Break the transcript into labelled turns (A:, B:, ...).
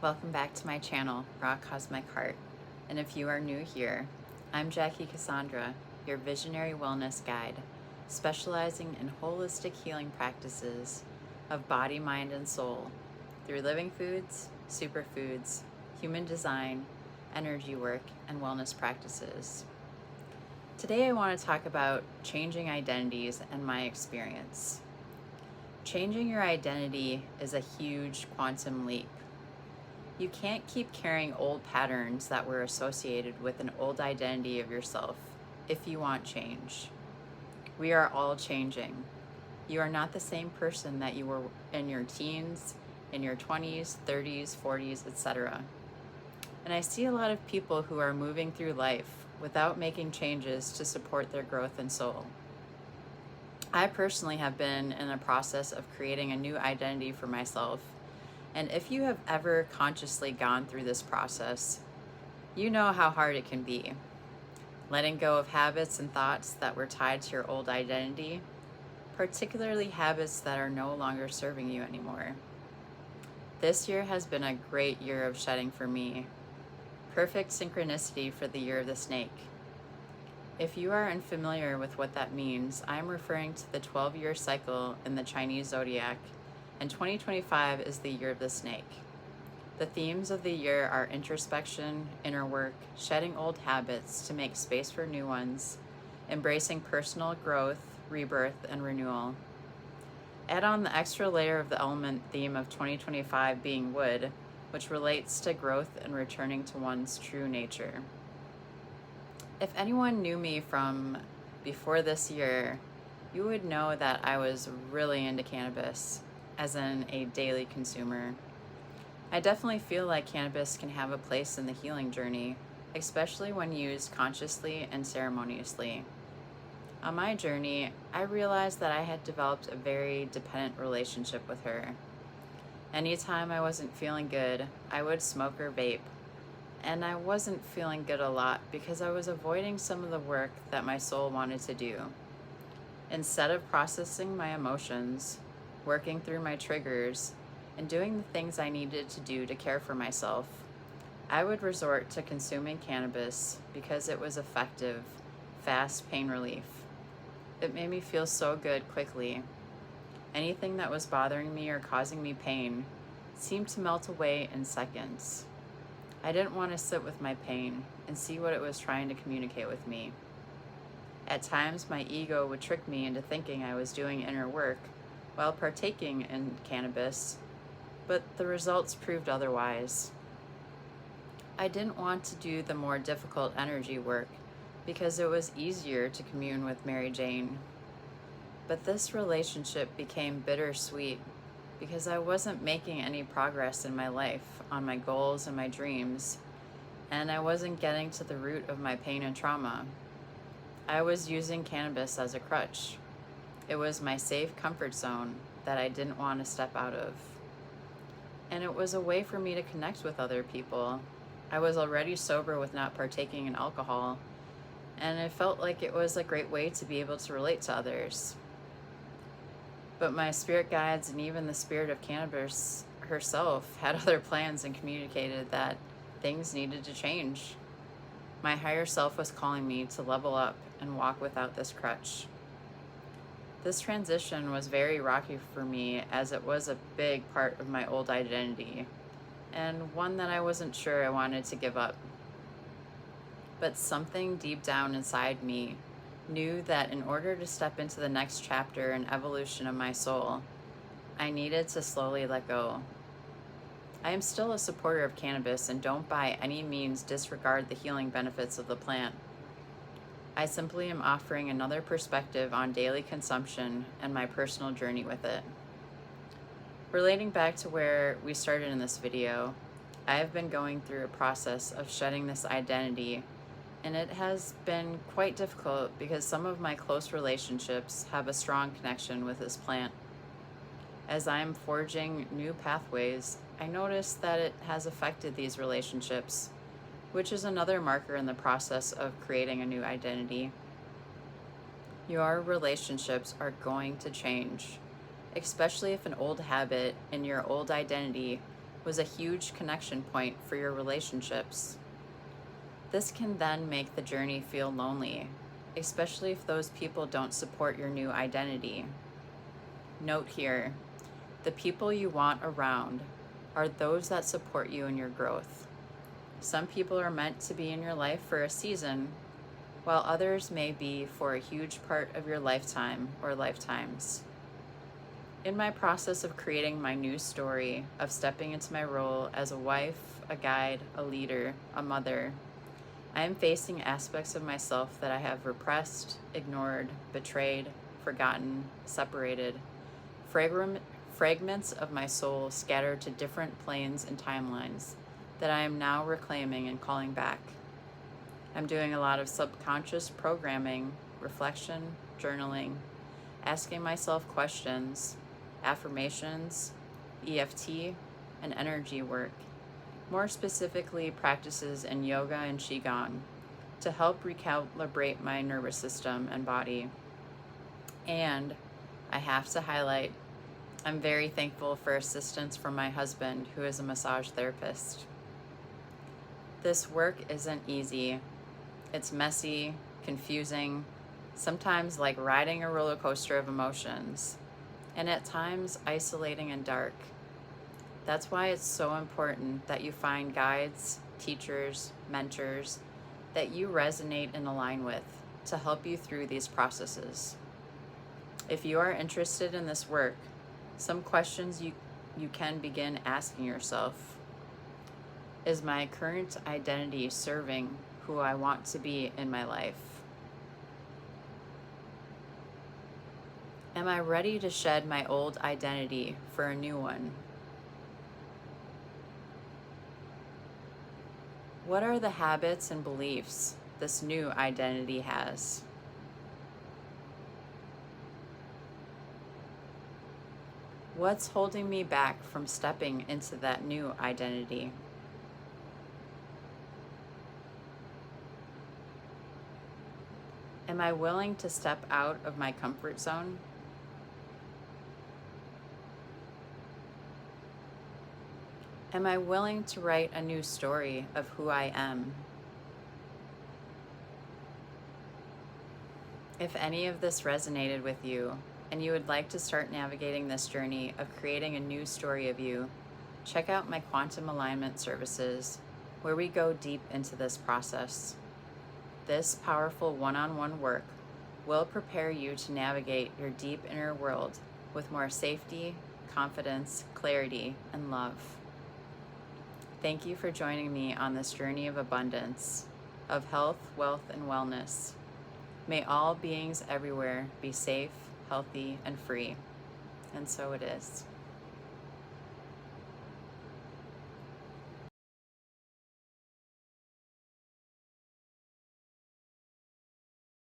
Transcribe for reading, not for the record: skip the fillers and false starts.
A: Welcome back to my channel, rawcosmicheart. And if you are new here, I'm Jackie Cassandra, your visionary wellness guide, specializing in holistic healing practices of body, mind, and soul through living foods, superfoods, human design, energy work, and wellness practices. Today I want to talk about changing identities and my experience. Changing your identity is a huge quantum leap. You can't keep carrying old patterns that were associated with an old identity of yourself if you want change. We are all changing. You are not the same person that you were in your teens, in your 20s, 30s, 40s, etc. And I see a lot of people who are moving through life without making changes to support their growth and soul. I personally have been in a process of creating a new identity for myself. And if you have ever consciously gone through this process, you know how hard it can be. Letting go of habits and thoughts that were tied to your old identity, particularly habits that are no longer serving you anymore. This year has been a great year of shedding for me. Perfect synchronicity for the year of the snake. If you are unfamiliar with what that means, I'm referring to the 12-year cycle in the Chinese zodiac, and 2025 is the year of the snake. The themes of the year are introspection, inner work, shedding old habits to make space for new ones, embracing personal growth, rebirth, and renewal. Add on the extra layer of the element theme of 2025 being wood, which relates to growth and returning to one's true nature. If anyone knew me from before this year, you would know that I was really into cannabis, as in a daily consumer. I definitely feel like cannabis can have a place in the healing journey, especially when used consciously and ceremoniously. On my journey, I realized that I had developed a very dependent relationship with her. Anytime I wasn't feeling good, I would smoke or vape. And I wasn't feeling good a lot because I was avoiding some of the work that my soul wanted to do. Instead of processing my emotions, working through my triggers, and doing the things I needed to do to care for myself, I would resort to consuming cannabis because it was effective, fast pain relief. It made me feel so good quickly. Anything that was bothering me or causing me pain seemed to melt away in seconds. I didn't want to sit with my pain and see what it was trying to communicate with me. At times, my ego would trick me into thinking I was doing inner work while partaking in cannabis, but the results proved otherwise. I didn't want to do the more difficult energy work because it was easier to commune with Mary Jane. But this relationship became bittersweet because I wasn't making any progress in my life on my goals and my dreams, and I wasn't getting to the root of my pain and trauma. I was using cannabis as a crutch. It was my safe comfort zone that I didn't want to step out of. And it was a way for me to connect with other people. I was already sober with not partaking in alcohol, and it felt like it was a great way to be able to relate to others. But my spirit guides and even the spirit of cannabis herself had other plans and communicated that things needed to change. My higher self was calling me to level up and walk without this crutch. This transition was very rocky for me as it was a big part of my old identity and one that I wasn't sure I wanted to give up. But something deep down inside me knew that in order to step into the next chapter and evolution of my soul, I needed to slowly let go. I am still a supporter of cannabis and don't by any means disregard the healing benefits of the plant. I simply am offering another perspective on daily consumption and my personal journey with it. Relating back to where we started in this video, I have been going through a process of shedding this identity, and it has been quite difficult because some of my close relationships have a strong connection with this plant. As I am forging new pathways, I notice that it has affected these relationships, which is another marker in the process of creating a new identity. Your relationships are going to change, especially if an old habit in your old identity was a huge connection point for your relationships. This can then make the journey feel lonely, especially if those people don't support your new identity. Note here, the people you want around are those that support you in your growth. Some people are meant to be in your life for a season, while others may be for a huge part of your lifetime or lifetimes. In my process of creating my new story, of stepping into my role as a wife, a guide, a leader, a mother, I am facing aspects of myself that I have repressed, ignored, betrayed, forgotten, separated, fragments of my soul scattered to different planes and timelines that I am now reclaiming and calling back. I'm doing a lot of subconscious programming, reflection, journaling, asking myself questions, affirmations, EFT, and energy work, more specifically practices in yoga and Qigong, to help recalibrate my nervous system and body. And I have to highlight, I'm very thankful for assistance from my husband, who is a massage therapist. This work isn't easy. It's messy, confusing, sometimes like riding a roller coaster of emotions, and at times isolating and dark. That's why it's so important that you find guides, teachers, mentors that you resonate and align with to help you through these processes. If you are interested in this work, some questions you can begin asking yourself. Is my current identity serving who I want to be in my life? Am I ready to shed my old identity for a new one? What are the habits and beliefs this new identity has? What's holding me back from stepping into that new identity? Am I willing to step out of my comfort zone? Am I willing to write a new story of who I am? If any of this resonated with you and you would like to start navigating this journey of creating a new story of you, check out my quantum alignment services, where we go deep into this process. This powerful one-on-one work will prepare you to navigate your deep inner world with more safety, confidence, clarity, and love. Thank you for joining me on this journey of abundance, of health, wealth, and wellness. May all beings everywhere be safe, healthy, and free. And so it is.